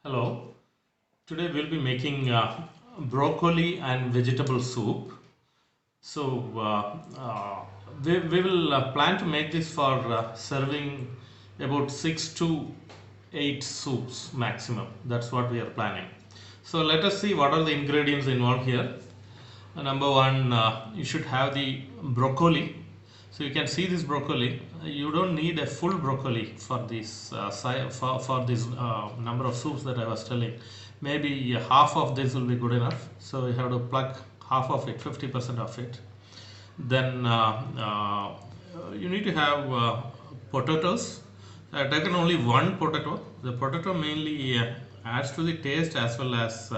Hello, today we'll be making broccoli and vegetable soup. So we will plan to make this for serving about 6 to 8 soups maximum. That's what we are planning. So let us see what are the ingredients involved here. Number one, you should have the broccoli. So you can see this broccoli. You don't need a full broccoli for this for this number of soups that I was telling. Maybe half of this will be good enough. So you have to pluck half of it, 50% of it. Then you need to have potatoes. I've taken only one potato. The potato mainly adds to the taste as well as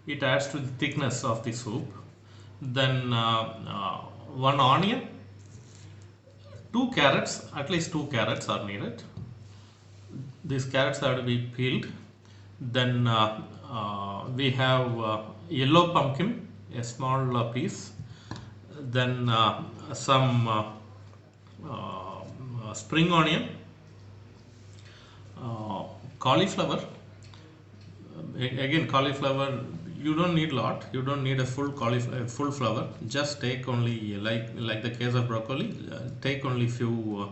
it adds to the thickness of the soup. Then one onion, two carrots, at least two carrots are needed. These carrots have to be peeled. Then we have yellow pumpkin, a small piece. Then some spring onion, cauliflower. Again, cauliflower, you don't need a lot. You don't need a full cauliflower, full flower. Just take only, like the case of broccoli, take only few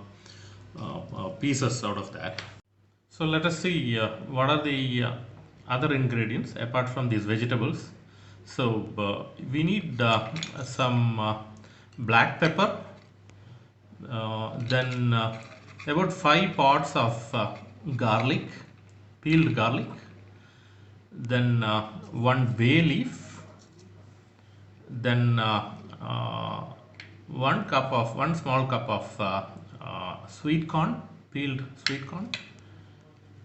pieces out of that. So let us see what are the other ingredients apart from these vegetables. So we need some black pepper, then about 5 pods of garlic, peeled garlic, then one bay leaf, then one small cup of sweet corn, peeled sweet corn,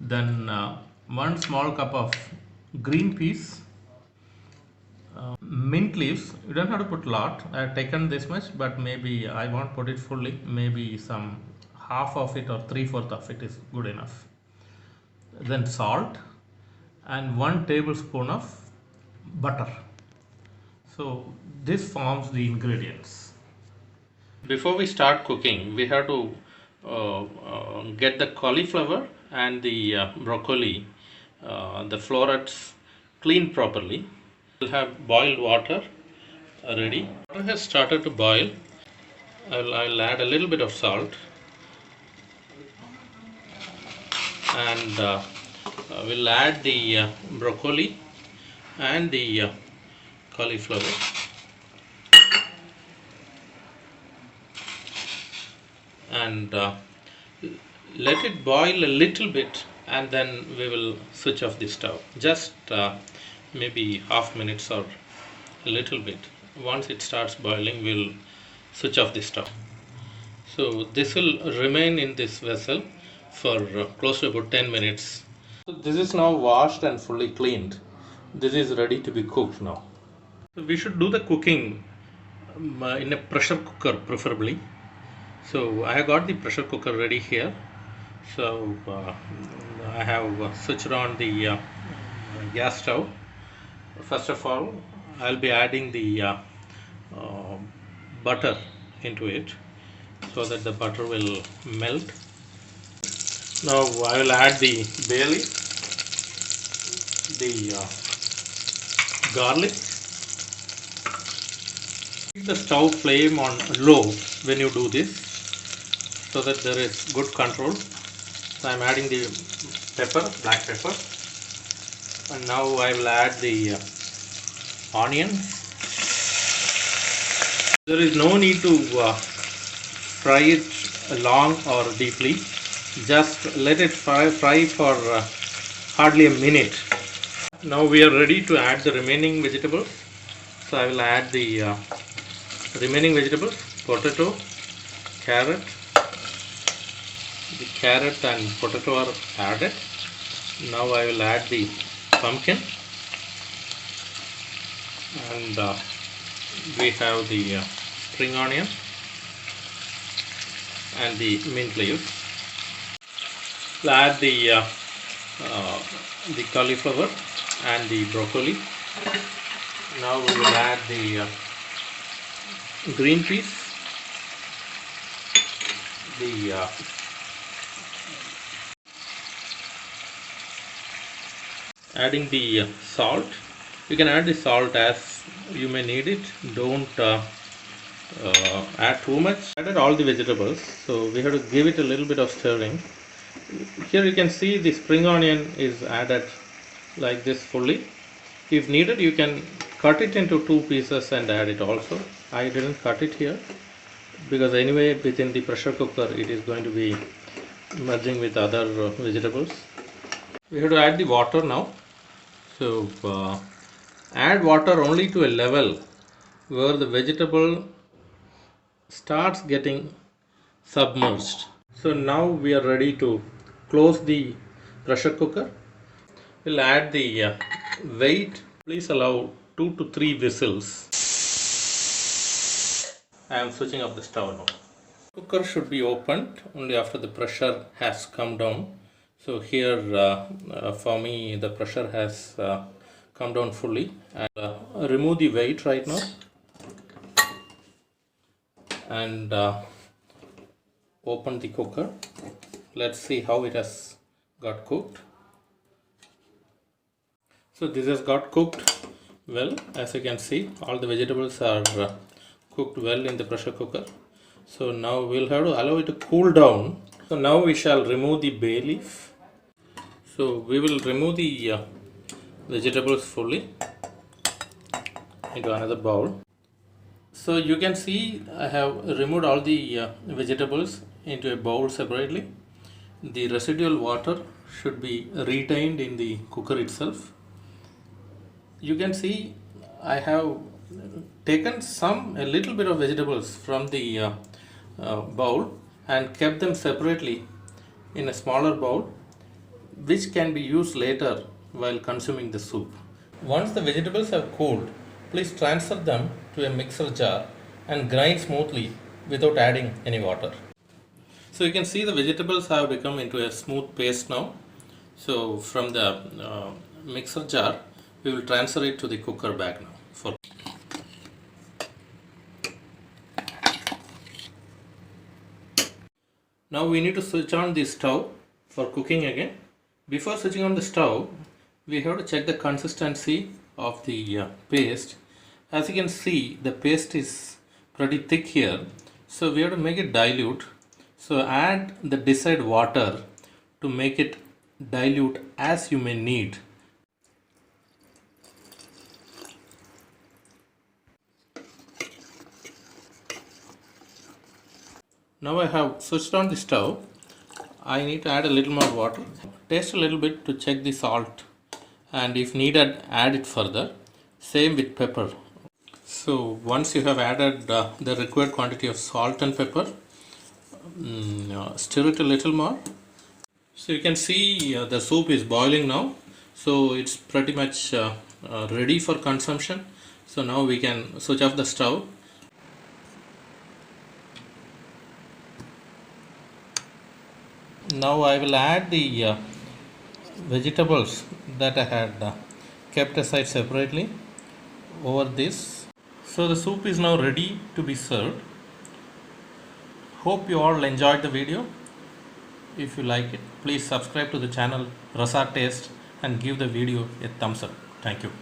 then one small cup of green peas, mint leaves. You don't have to put a lot. I have taken this much, but maybe I won't put it fully. Maybe some half of it or 3/4 of it is good enough. Then salt and 1 tablespoon of butter. So this forms the ingredients. Before we start cooking, we have to get the cauliflower and the broccoli, the florets cleaned properly. We'll have boiled water ready. Water has started to boil. I'll add a little bit of salt and we'll add the broccoli and the cauliflower. And let it boil a little bit, and then we will switch off the stove. Just maybe half minutes or a little bit. Once it starts boiling, we'll switch off the stove. So this will remain in this vessel for close to about 10 minutes. So this is now washed and fully cleaned. This is ready to be cooked now. So we should do the cooking in a pressure cooker preferably. So I have got the pressure cooker ready here. So I have switched on the gas stove. First of all, I'll be adding the butter into it so that the butter will melt. Now I will add the bay leaf, the garlic. Keep the stove flame on low when you do this so that there is good control. So I am adding the pepper, black pepper, and now I will add the onion. There is no need to fry it long or deeply. Just let it fry for hardly a minute. Now we are ready to add the remaining vegetables. So I will add the remaining vegetables: potato, carrot. The carrot and potato are added. Now I will add the pumpkin, and we have the spring onion and the mint leaves. We'll add the cauliflower and the broccoli. Now we will add the green peas, the adding the salt. You can add the salt as you may need it. Don't add too much. Added all the vegetables, so we have to give it a little bit of stirring. Here you can see the spring onion is added like this fully. If needed, you can cut it into two pieces and add it also. I didn't cut it here because anyway within the pressure cooker it is going to be merging with other vegetables. We have to add the water now. So add water only to a level where the vegetable starts getting submerged. So now we are ready to close the pressure cooker. We'll add the weight. Please allow 2 to 3 whistles. I am switching off the stove now. Cooker should be opened only after the pressure has come down. So here for me the pressure has come down fully. And remove the weight right now and open the cooker. Let's see how it has got cooked. So this has got cooked well. As you can see, all the vegetables are cooked well in the pressure cooker. So now we'll have to allow it to cool down. So now we shall remove the bay leaf. So we will remove the vegetables fully into another bowl. So you can see I have removed all the vegetables into a bowl separately. The residual water should be retained in the cooker itself. You can see I have taken a little bit of vegetables from the bowl and kept them separately in a smaller bowl, which can be used later while consuming the soup. Once the vegetables have cooled, please transfer them to a mixer jar and grind smoothly without adding any water. So you can see the vegetables have become into a smooth paste now. So from the mixer jar, we will transfer it to the cooker bag now. Now we need to switch on the stove for cooking again. Before switching on the stove, we have to check the consistency of the paste. As you can see, the paste is pretty thick here, so we have to make it dilute. So add the desired water to make it dilute as you may need. Now I have switched on the stove. I need to add a little more water. Taste a little bit to check the salt, and if needed add it further. Same with pepper. So once you have added the required quantity of salt and pepper, stir it a little more. So you can see the soup is boiling now, so it's pretty much ready for consumption. So now we can switch off the stove. Now I will add the vegetables that I had kept aside separately over this. So the soup is now ready to be served. Hope you all enjoyed the video. If you like it, please subscribe to the channel Rasar Taste and give the video a thumbs up. Thank you.